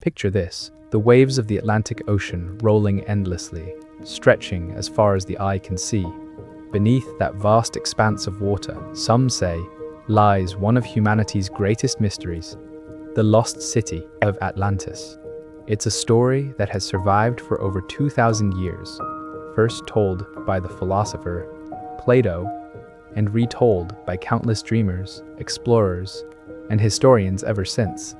Picture this, the waves of the Atlantic Ocean rolling endlessly, stretching as far as the eye can see. Beneath that vast expanse of water, some say, lies one of humanity's greatest mysteries, the lost city of Atlantis. It's a story that has survived for over 2,000 years, first told by the philosopher Plato and retold by countless dreamers, explorers, and historians ever since.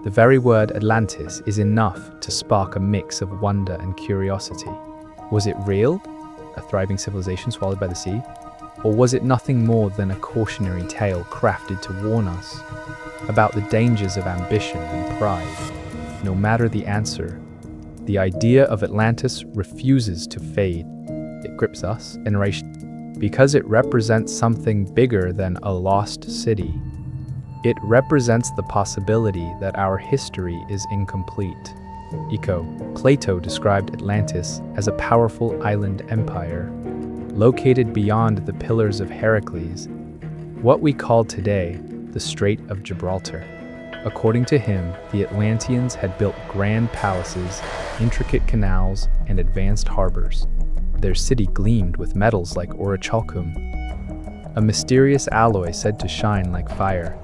The very word Atlantis is enough to spark a mix of wonder and curiosity. Was it real, a thriving civilization swallowed by the sea? Or was it nothing more than a cautionary tale crafted to warn us about the dangers of ambition and pride? No matter the answer, the idea of Atlantis refuses to fade. It grips us, generation, because it represents something bigger than a lost city. It represents the possibility that our history is incomplete. Plato described Atlantis as a powerful island empire, located beyond the Pillars of Heracles, what we call today the Strait of Gibraltar. According to him, the Atlanteans had built grand palaces, intricate canals, and advanced harbors. Their city gleamed with metals like orichalcum, a mysterious alloy said to shine like fire.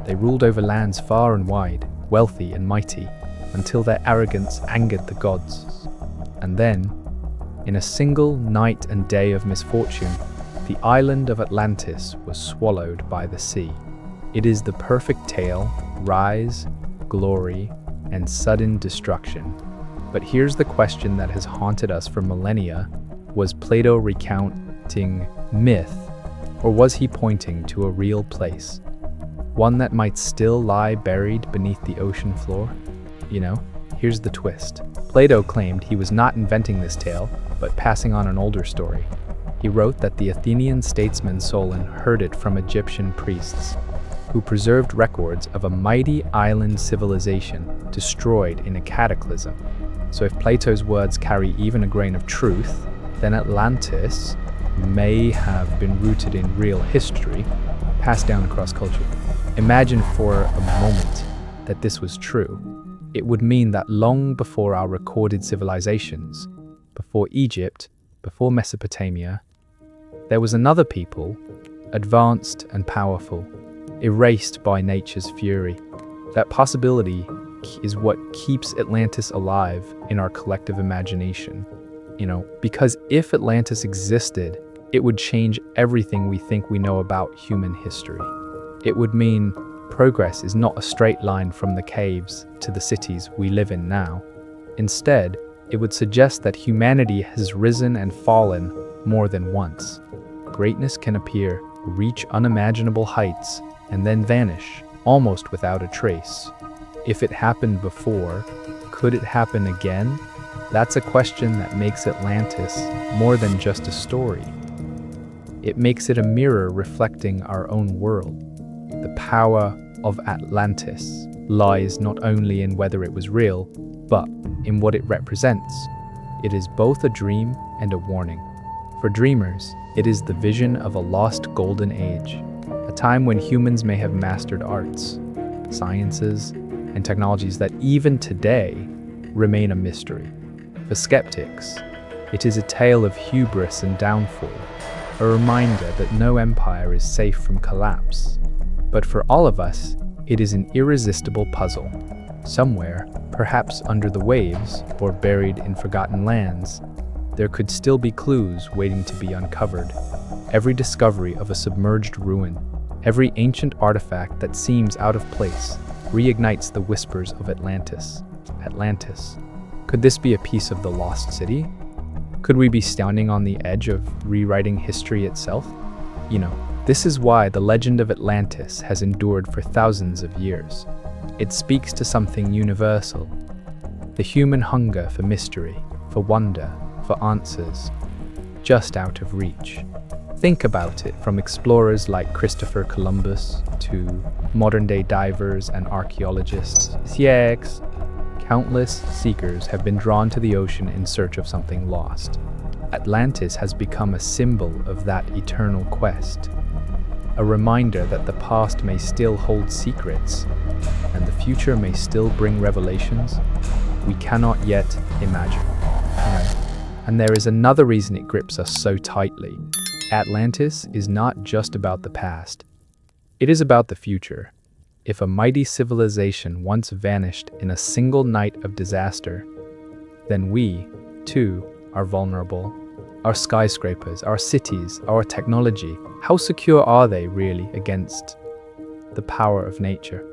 They ruled over lands far and wide, wealthy and mighty, until their arrogance angered the gods. And then, in a single night and day of misfortune, the island of Atlantis was swallowed by the sea. It is the perfect tale, rise, glory, and sudden destruction. But here's the question that has haunted us for millennia. Was Plato recounting myth, or was he pointing to a real place? One that might still lie buried beneath the ocean floor? Here's the twist. Plato claimed he was not inventing this tale, but passing on an older story. He wrote that the Athenian statesman Solon heard it from Egyptian priests, who preserved records of a mighty island civilization destroyed in a cataclysm. So if Plato's words carry even a grain of truth, then Atlantis may have been rooted in real history, passed down across culture. Imagine for a moment that this was true. It would mean that long before our recorded civilizations, before Egypt, before Mesopotamia, there was another people, advanced and powerful, erased by nature's fury. That possibility is what keeps Atlantis alive in our collective imagination. Because if Atlantis existed, it would change everything we think we know about human history. It would mean progress is not a straight line from the caves to the cities we live in now. Instead, it would suggest that humanity has risen and fallen more than once. Greatness can appear, reach unimaginable heights, and then vanish, almost without a trace. If it happened before, could it happen again? That's a question that makes Atlantis more than just a story. It makes it a mirror reflecting our own world. The power of Atlantis lies not only in whether it was real, but in what it represents. It is both a dream and a warning. For dreamers, it is the vision of a lost golden age, a time when humans may have mastered arts, sciences, and technologies that even today remain a mystery. For skeptics, it is a tale of hubris and downfall, a reminder that no empire is safe from collapse. But for all of us, it is an irresistible puzzle. Somewhere, perhaps under the waves or buried in forgotten lands, there could still be clues waiting to be uncovered. Every discovery of a submerged ruin, every ancient artifact that seems out of place, reignites the whispers of Atlantis. Atlantis. Could this be a piece of the lost city? Could we be standing on the edge of rewriting history itself? This is why the legend of Atlantis has endured for thousands of years. It speaks to something universal, the human hunger for mystery, for wonder, for answers, just out of reach. Think about it, from explorers like Christopher Columbus to modern-day divers and archaeologists. Countless seekers have been drawn to the ocean in search of something lost. Atlantis has become a symbol of that eternal quest, a reminder that the past may still hold secrets and the future may still bring revelations we cannot yet imagine. And there is another reason it grips us so tightly. Atlantis is not just about the past. It is about the future. If a mighty civilization once vanished in a single night of disaster, then we, too, are vulnerable. Our skyscrapers, our cities, our technology, how secure are they really against the power of nature?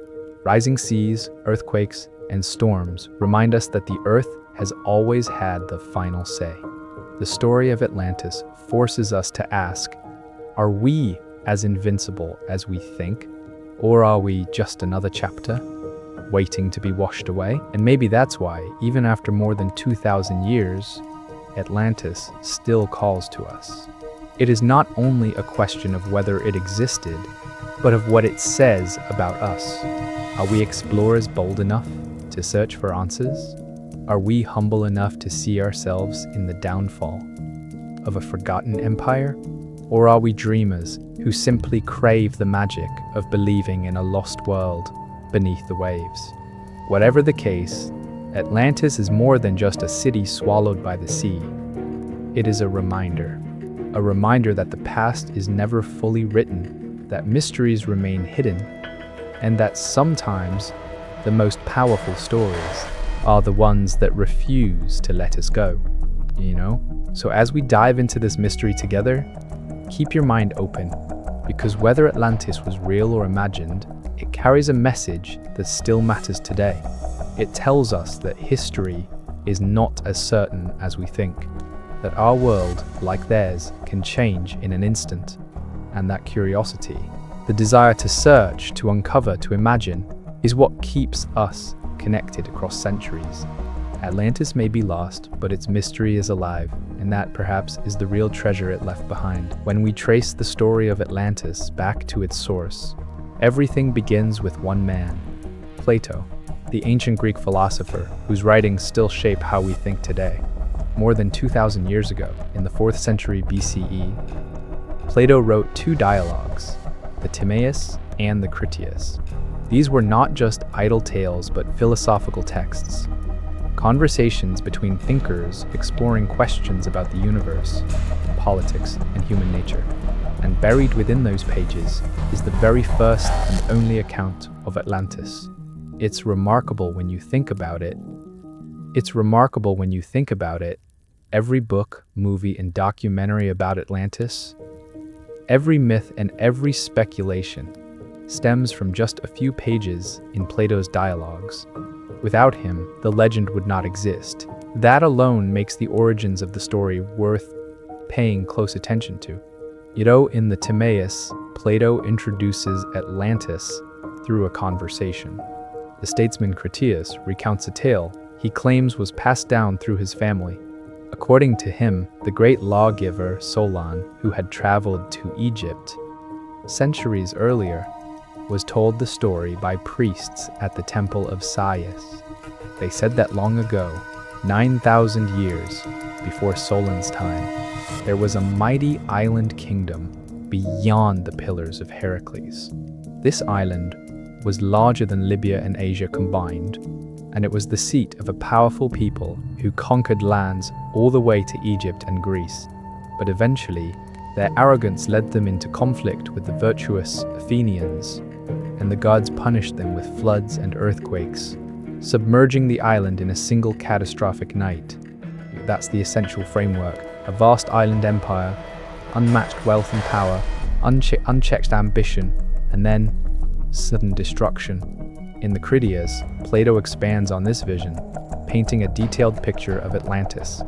Rising seas, earthquakes, and storms remind us that the Earth has always had the final say. The story of Atlantis forces us to ask, are we as invincible as we think? Or are we just another chapter, waiting to be washed away? And maybe that's why, even after more than 2,000 years, Atlantis still calls to us. It is not only a question of whether it existed, but of what it says about us. Are we explorers bold enough to search for answers? Are we humble enough to see ourselves in the downfall of a forgotten empire? Or are we dreamers who simply crave the magic of believing in a lost world beneath the waves? Whatever the case, Atlantis is more than just a city swallowed by the sea. It is a reminder that the past is never fully written, that mysteries remain hidden, and that sometimes the most powerful stories are the ones that refuse to let us go, So as we dive into this mystery together, keep your mind open, because whether Atlantis was real or imagined, it carries a message that still matters today. It tells us that history is not as certain as we think, that our world, like theirs, can change in an instant, and that curiosity, the desire to search, to uncover, to imagine, is what keeps us connected across centuries. Atlantis may be lost, but its mystery is alive, and that perhaps is the real treasure it left behind. When we trace the story of Atlantis back to its source, everything begins with one man, Plato, the ancient Greek philosopher whose writings still shape how we think today. More than 2,000 years ago, in the 4th century BCE, Plato wrote 2 dialogues, the Timaeus and the Critias. These were not just idle tales but philosophical texts, conversations between thinkers exploring questions about the universe, politics, and human nature. And buried within those pages is the very first and only account of Atlantis. It's remarkable when you think about it. Every book, movie, and documentary about Atlantis, every myth and every speculation stems from just a few pages in Plato's dialogues. Without him, the legend would not exist. That alone makes the origins of the story worth paying close attention to. In the Timaeus, Plato introduces Atlantis through a conversation. The statesman Critias recounts a tale he claims was passed down through his family. According to him, the great lawgiver Solon, who had traveled to Egypt centuries earlier, was told the story by priests at the temple of Sais. They said that long ago, 9,000 years before Solon's time, there was a mighty island kingdom beyond the Pillars of Heracles. This island was larger than Libya and Asia combined, and it was the seat of a powerful people who conquered lands all the way to Egypt and Greece. But eventually, their arrogance led them into conflict with the virtuous Athenians, and the gods punished them with floods and earthquakes, submerging the island in a single catastrophic night. That's the essential framework: a vast island empire, unmatched wealth and power, unchecked ambition, and then sudden destruction. In the Critias, Plato expands on this vision, painting a detailed picture of Atlantis.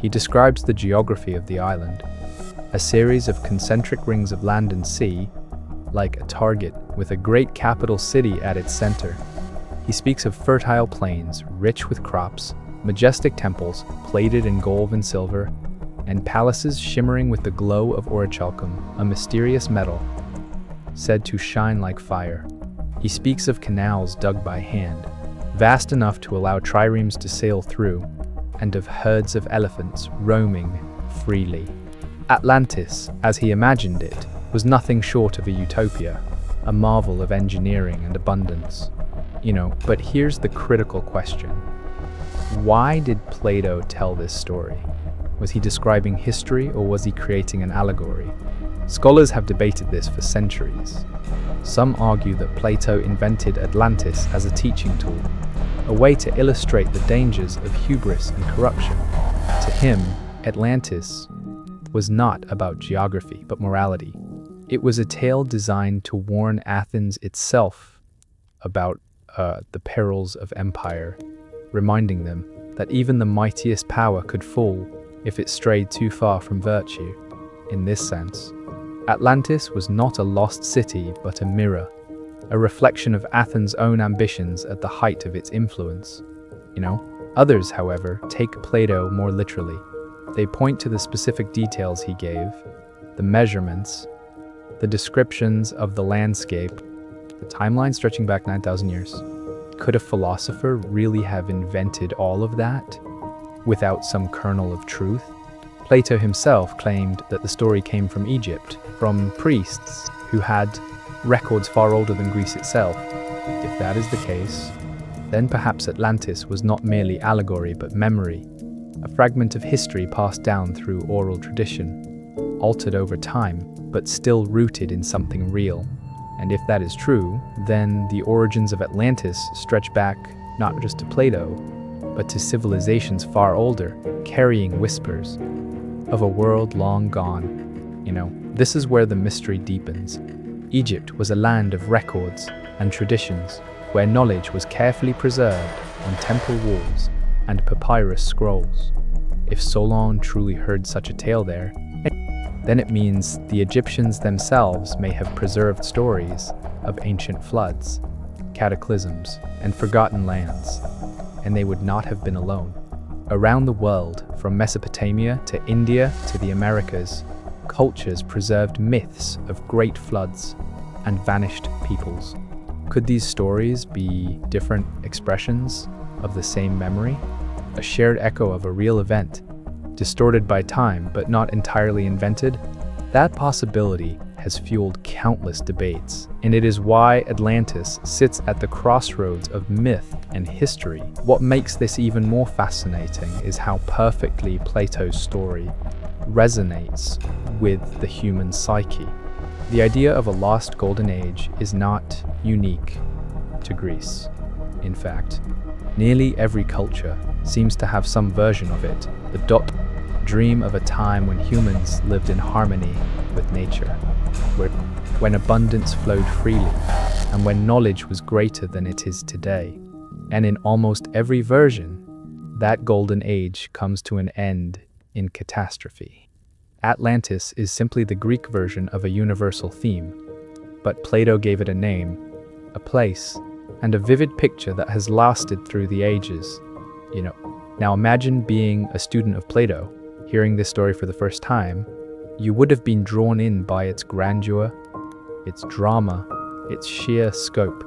He describes the geography of the island, a series of concentric rings of land and sea, like a target with a great capital city at its center. He speaks of fertile plains, rich with crops, majestic temples plated in gold and silver, and palaces shimmering with the glow of orichalcum, a mysterious metal said to shine like fire. He speaks of canals dug by hand, vast enough to allow triremes to sail through, and of herds of elephants roaming freely. Atlantis, as he imagined it, was nothing short of a utopia, a marvel of engineering and abundance. But here's the critical question. Why did Plato tell this story? Was he describing history or was he creating an allegory? Scholars have debated this for centuries. Some argue that Plato invented Atlantis as a teaching tool, a way to illustrate the dangers of hubris and corruption. To him, Atlantis was not about geography but morality. It was a tale designed to warn Athens itself about the perils of empire, reminding them that even the mightiest power could fall if it strayed too far from virtue. In this sense, Atlantis was not a lost city but a mirror, a reflection of Athens' own ambitions at the height of its influence. Others, however, take Plato more literally. They point to the specific details he gave, the measurements, the descriptions of the landscape, the timeline stretching back 9,000 years. Could a philosopher really have invented all of that without some kernel of truth? Plato himself claimed that the story came from Egypt, from priests who had records far older than Greece itself. If that is the case, then perhaps Atlantis was not merely allegory but memory, a fragment of history passed down through oral tradition, altered over time, but still rooted in something real. And if that is true, then the origins of Atlantis stretch back not just to Plato, but to civilizations far older, carrying whispers of a world long gone. This is where the mystery deepens. Egypt was a land of records and traditions, where knowledge was carefully preserved on temple walls and papyrus scrolls. If Solon truly heard such a tale there, then it means the Egyptians themselves may have preserved stories of ancient floods, cataclysms, and forgotten lands, and they would not have been alone. Around the world, from Mesopotamia to India to the Americas, cultures preserved myths of great floods and vanished peoples. Could these stories be different expressions of the same memory? A shared echo of a real event, distorted by time but not entirely invented? That possibility has fueled countless debates, and it is why Atlantis sits at the crossroads of myth and history. What makes this even more fascinating is how perfectly Plato's story resonates with the human psyche. The idea of a lost golden age is not unique to Greece. In fact, nearly every culture seems to have some version of it. The dream of a time when humans lived in harmony with nature, when abundance flowed freely, and when knowledge was greater than it is today. And in almost every version, that golden age comes to an end in catastrophe. Atlantis is simply the Greek version of a universal theme, but Plato gave it a name, a place, and a vivid picture that has lasted through the ages. Now imagine being a student of Plato, hearing this story for the first time. You would have been drawn in by its grandeur, its drama, its sheer scope,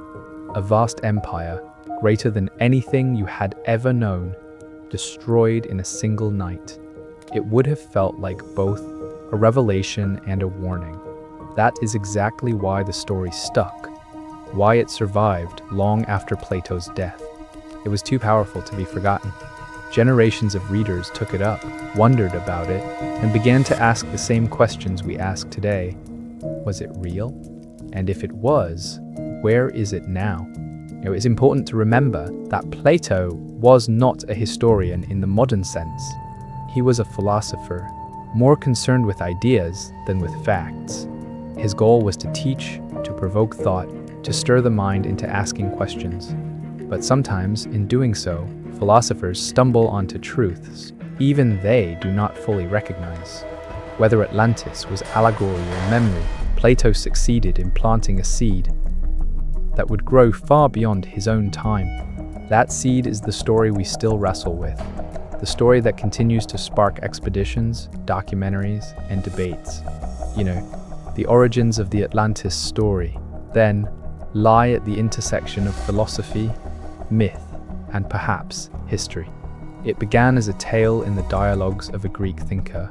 a vast empire, greater than anything you had ever known, destroyed in a single night. It would have felt like both a revelation and a warning. That is exactly why the story stuck, why it survived long after Plato's death. It was too powerful to be forgotten. Generations of readers took it up, wondered about it, and began to ask the same questions we ask today. Was it real? And if it was, where is it now? It's important to remember that Plato was not a historian in the modern sense. He was a philosopher, more concerned with ideas than with facts. His goal was to teach, to provoke thought, to stir the mind into asking questions. But sometimes, in doing so, philosophers stumble onto truths even they do not fully recognize. Whether Atlantis was allegory or memory, Plato succeeded in planting a seed that would grow far beyond his own time. That seed is the story we still wrestle with, the story that continues to spark expeditions, documentaries, and debates. The origins of the Atlantis story, then, lie at the intersection of philosophy, myth, and perhaps history. It began as a tale in the dialogues of a Greek thinker,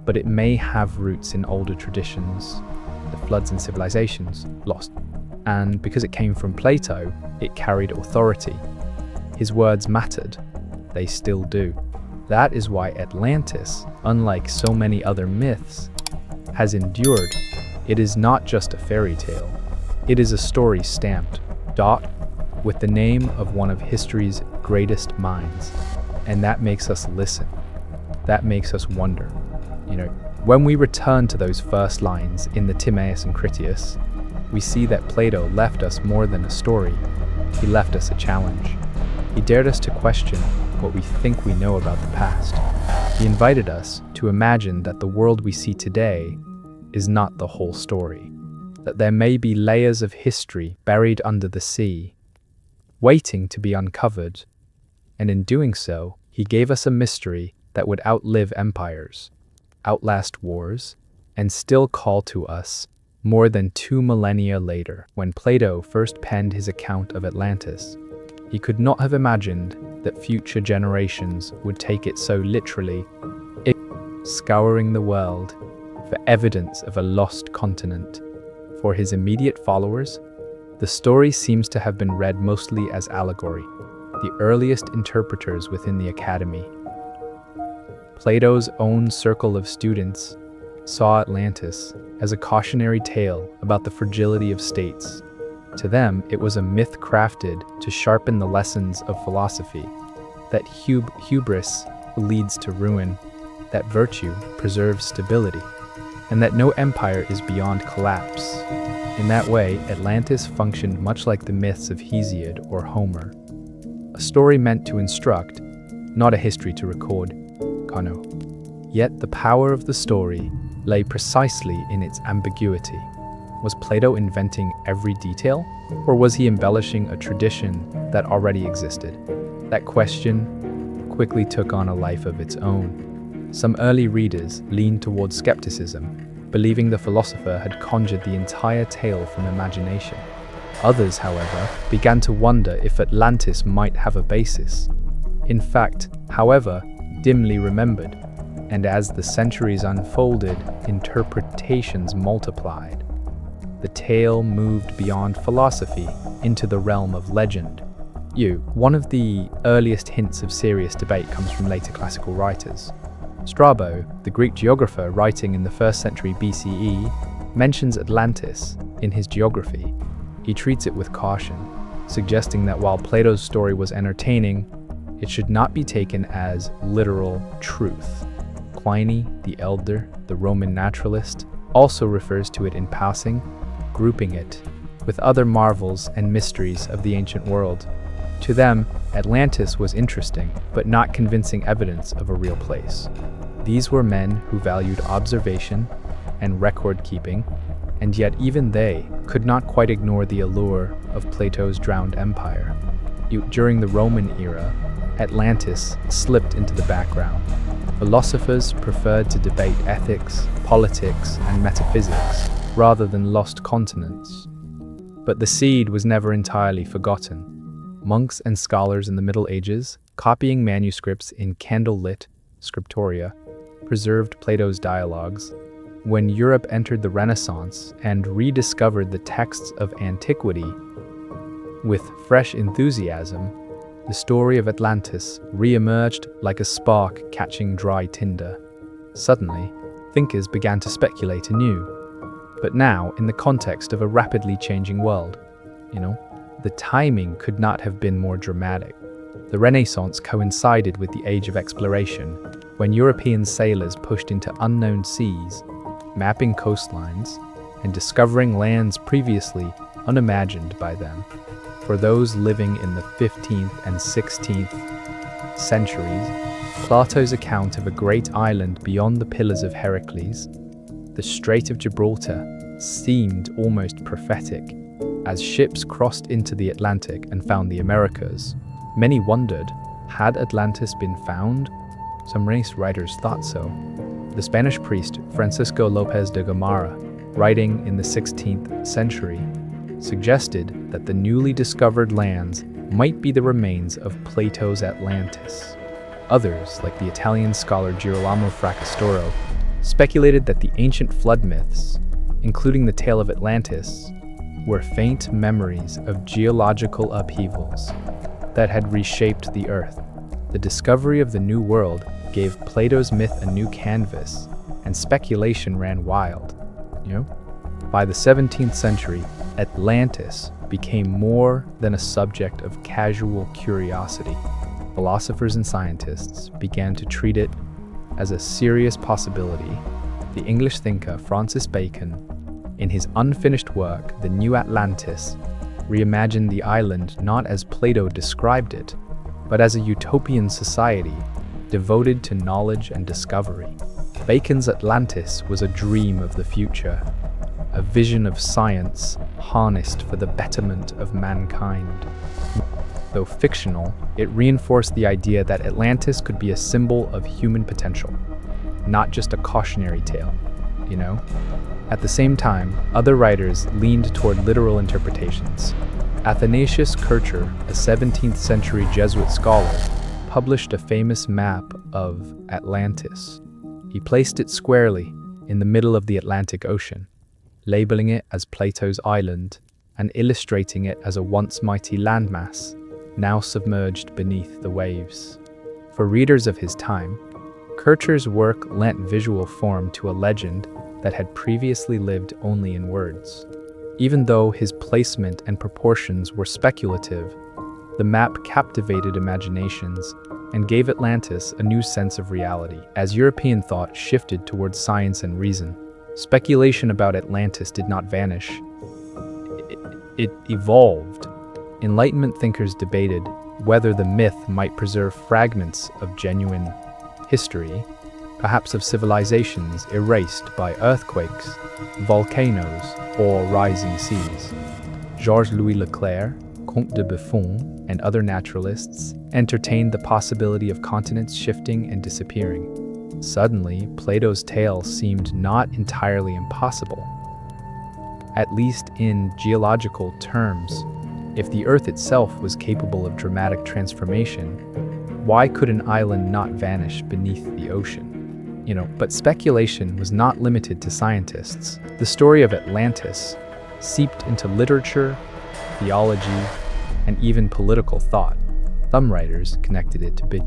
but it may have roots in older traditions, the floods and civilizations lost. And because it came from Plato, it carried authority. His words mattered. They still do. That is why Atlantis, unlike so many other myths, has endured. It is not just a fairy tale. It is a story stamped, with the name of one of history's greatest minds. And that makes us listen. That makes us wonder. When we return to those first lines in the Timaeus and Critias, we see that Plato left us more than a story. He left us a challenge. He dared us to question what we think we know about the past. He invited us to imagine that the world we see today is not the whole story, that there may be layers of history buried under the sea, waiting to be uncovered, and in doing so, he gave us a mystery that would outlive empires, outlast wars, and still call to us more than 2 millennia later. When Plato first penned his account of Atlantis, he could not have imagined that future generations would take it so literally, scouring the world for evidence of a lost continent. For his immediate followers, the story seems to have been read mostly as allegory, the earliest interpreters within the academy. Plato's own circle of students saw Atlantis as a cautionary tale about the fragility of states. To them, it was a myth crafted to sharpen the lessons of philosophy, that hubris leads to ruin, that virtue preserves stability, and that no empire is beyond collapse. In that way, Atlantis functioned much like the myths of Hesiod or Homer, a story meant to instruct, not a history to record. Kano. Yet the power of the story lay precisely in its ambiguity. Was Plato inventing every detail, or was he embellishing a tradition that already existed? That question quickly took on a life of its own. Some early readers leaned towards skepticism, believing the philosopher had conjured the entire tale from imagination. Others, however, began to wonder if Atlantis might have a basis. In fact, however, dimly remembered, and as the centuries unfolded, interpretations multiplied. The tale moved beyond philosophy into the realm of legend. One of the earliest hints of serious debate comes from later classical writers. Strabo, the Greek geographer writing in the 1st century BCE, mentions Atlantis in his geography. He treats it with caution, suggesting that while Plato's story was entertaining, it should not be taken as literal truth. Pliny, the Elder, the Roman naturalist, also refers to it in passing, grouping it with other marvels and mysteries of the ancient world. To them, Atlantis was interesting, but not convincing evidence of a real place. These were men who valued observation and record-keeping, and yet even they could not quite ignore the allure of Plato's drowned empire. During the Roman era, Atlantis slipped into the background. Philosophers preferred to debate ethics, politics, and metaphysics, rather than lost continents. But the seed was never entirely forgotten. Monks and scholars in the Middle Ages, copying manuscripts in candle-lit scriptoria, preserved Plato's dialogues. When Europe entered the Renaissance and rediscovered the texts of antiquity with fresh enthusiasm, the story of Atlantis re-emerged like a spark catching dry tinder. Suddenly, thinkers began to speculate anew, but now in the context of a rapidly changing world. The timing could not have been more dramatic. The Renaissance coincided with the age of exploration, when European sailors pushed into unknown seas, mapping coastlines and discovering lands previously unimagined by them. For those living in the 15th and 16th centuries, Plato's account of a great island beyond the Pillars of Heracles, the Strait of Gibraltar, seemed almost prophetic. As ships crossed into the Atlantic and found the Americas, many wondered, had Atlantis been found? Some race writers thought so. The Spanish priest Francisco López de Gomara, writing in the 16th century, suggested that the newly discovered lands might be the remains of Plato's Atlantis. Others, like the Italian scholar Girolamo Fracastoro, speculated that the ancient flood myths including the tale of Atlantis, were faint memories of geological upheavals that had reshaped the Earth. The discovery of the New World gave Plato's myth a new canvas, and speculation ran wild. By the 17th century, Atlantis became more than a subject of casual curiosity. Philosophers and scientists began to treat it as a serious possibility. The English thinker Francis Bacon, in his unfinished work, The New Atlantis, reimagined the island not as Plato described it, but as a utopian society devoted to knowledge and discovery. Bacon's Atlantis was a dream of the future, a vision of science harnessed for the betterment of mankind. Though fictional, it reinforced the idea that Atlantis could be a symbol of human potential, not just a cautionary tale, At the same time, other writers leaned toward literal interpretations. Athanasius Kircher, a 17th century Jesuit scholar, published a famous map of Atlantis. He placed it squarely in the middle of the Atlantic Ocean, labeling it as Plato's island and illustrating it as a once mighty landmass, now submerged beneath the waves. For readers of his time, Kircher's work lent visual form to a legend that had previously lived only in words. Even though his placement and proportions were speculative, the map captivated imaginations and gave Atlantis a new sense of reality. As European thought shifted towards science and reason, speculation about Atlantis did not vanish. It evolved. Enlightenment thinkers debated whether the myth might preserve fragments of genuine history, perhaps of civilizations erased by earthquakes, volcanoes, or rising seas. Georges-Louis Leclerc, Comte de Buffon, and other naturalists entertained the possibility of continents shifting and disappearing. Suddenly, Plato's tale seemed not entirely impossible. At least in geological terms, if the Earth itself was capable of dramatic transformation, why could an island not vanish beneath the ocean? But speculation was not limited to scientists. The story of Atlantis seeped into literature, theology, and even political thought. Some writers connected it to big,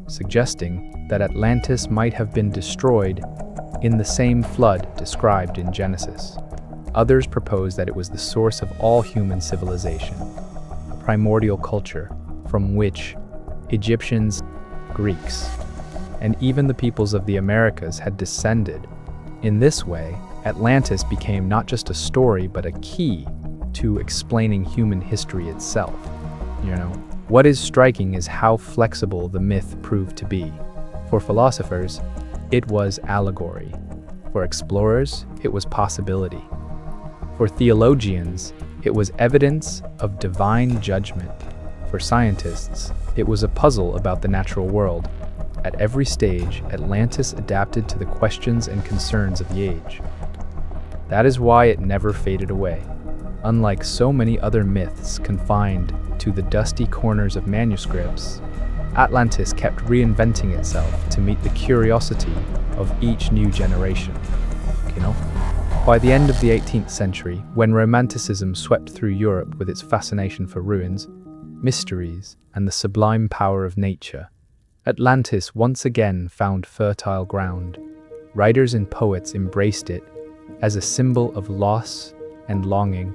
suggesting that Atlantis might have been destroyed in the same flood described in Genesis. Others proposed that it was the source of all human civilization, a primordial culture from which Egyptians, Greeks, and even the peoples of the Americas had descended. In this way, Atlantis became not just a story but a key to explaining human history itself. What is striking is how flexible the myth proved to be. For philosophers, it was allegory. For explorers, it was possibility. For theologians, it was evidence of divine judgment. For scientists, it was a puzzle about the natural world. At every stage, Atlantis adapted to the questions and concerns of the age. That is why it never faded away. Unlike so many other myths confined to the dusty corners of manuscripts, Atlantis kept reinventing itself to meet the curiosity of each new generation. By the end of the 18th century, when Romanticism swept through Europe with its fascination for ruins, mysteries, and the sublime power of nature, Atlantis once again found fertile ground. Writers and poets embraced it as a symbol of loss and longing,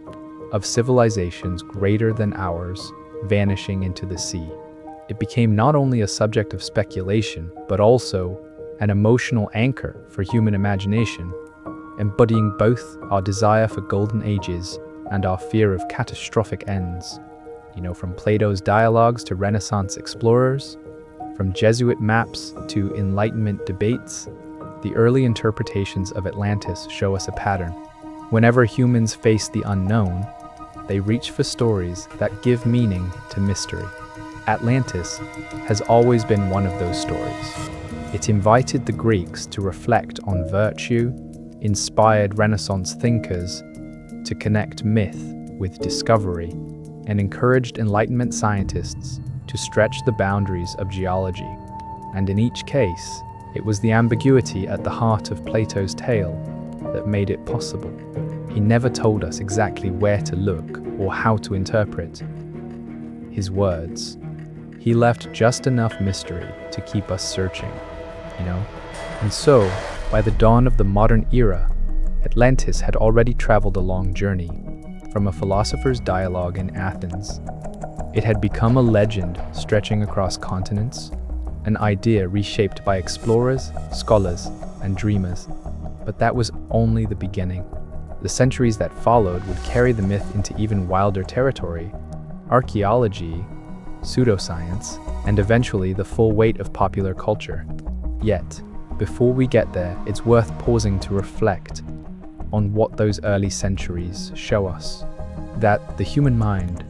of civilizations greater than ours vanishing into the sea. It became not only a subject of speculation, but also an emotional anchor for human imagination, embodying both our desire for golden ages and our fear of catastrophic ends. From Plato's dialogues to Renaissance explorers, from Jesuit maps to Enlightenment debates, the early interpretations of Atlantis show us a pattern. Whenever humans face the unknown, they reach for stories that give meaning to mystery. Atlantis has always been one of those stories. It invited the Greeks to reflect on virtue, inspired Renaissance thinkers to connect myth with discovery, and encouraged Enlightenment scientists to stretch the boundaries of geology. And in each case, it was the ambiguity at the heart of Plato's tale that made it possible. He never told us exactly where to look or how to interpret his words. He left just enough mystery to keep us searching, you know? And so, by the dawn of the modern era, Atlantis had already traveled a long journey. From a philosopher's dialogue in Athens, it had become a legend stretching across continents, an idea reshaped by explorers, scholars, and dreamers. But that was only the beginning. The centuries that followed would carry the myth into even wilder territory: archaeology, pseudoscience, and eventually the full weight of popular culture. Yet, before we get there, it's worth pausing to reflect on what those early centuries show us. That the human mind,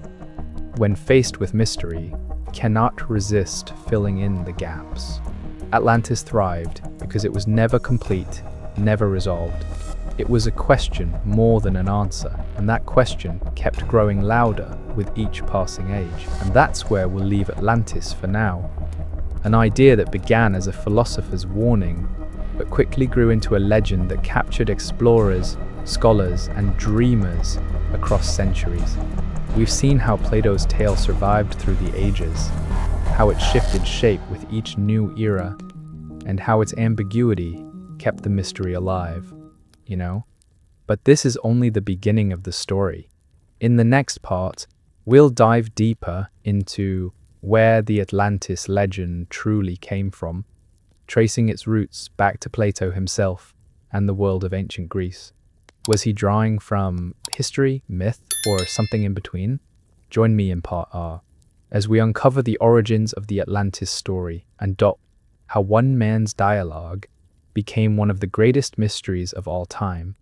when faced with mystery, cannot resist filling in the gaps. Atlantis thrived because it was never complete, never resolved. It was a question more than an answer, and that question kept growing louder with each passing age. And that's where we'll leave Atlantis for now. An idea that began as a philosopher's warning, but quickly grew into a legend that captured explorers, scholars, and dreamers across centuries. We've seen how Plato's tale survived through the ages, how it shifted shape with each new era, and how its ambiguity kept the mystery alive, you know? But this is only the beginning of the story. In the next part, we'll dive deeper into where the Atlantis legend truly came from, tracing its roots back to Plato himself and the world of ancient Greece. Was he drawing from history, myth, or something in between? Join me in part R, as we uncover the origins of the Atlantis story and how one man's dialogue became one of the greatest mysteries of all time.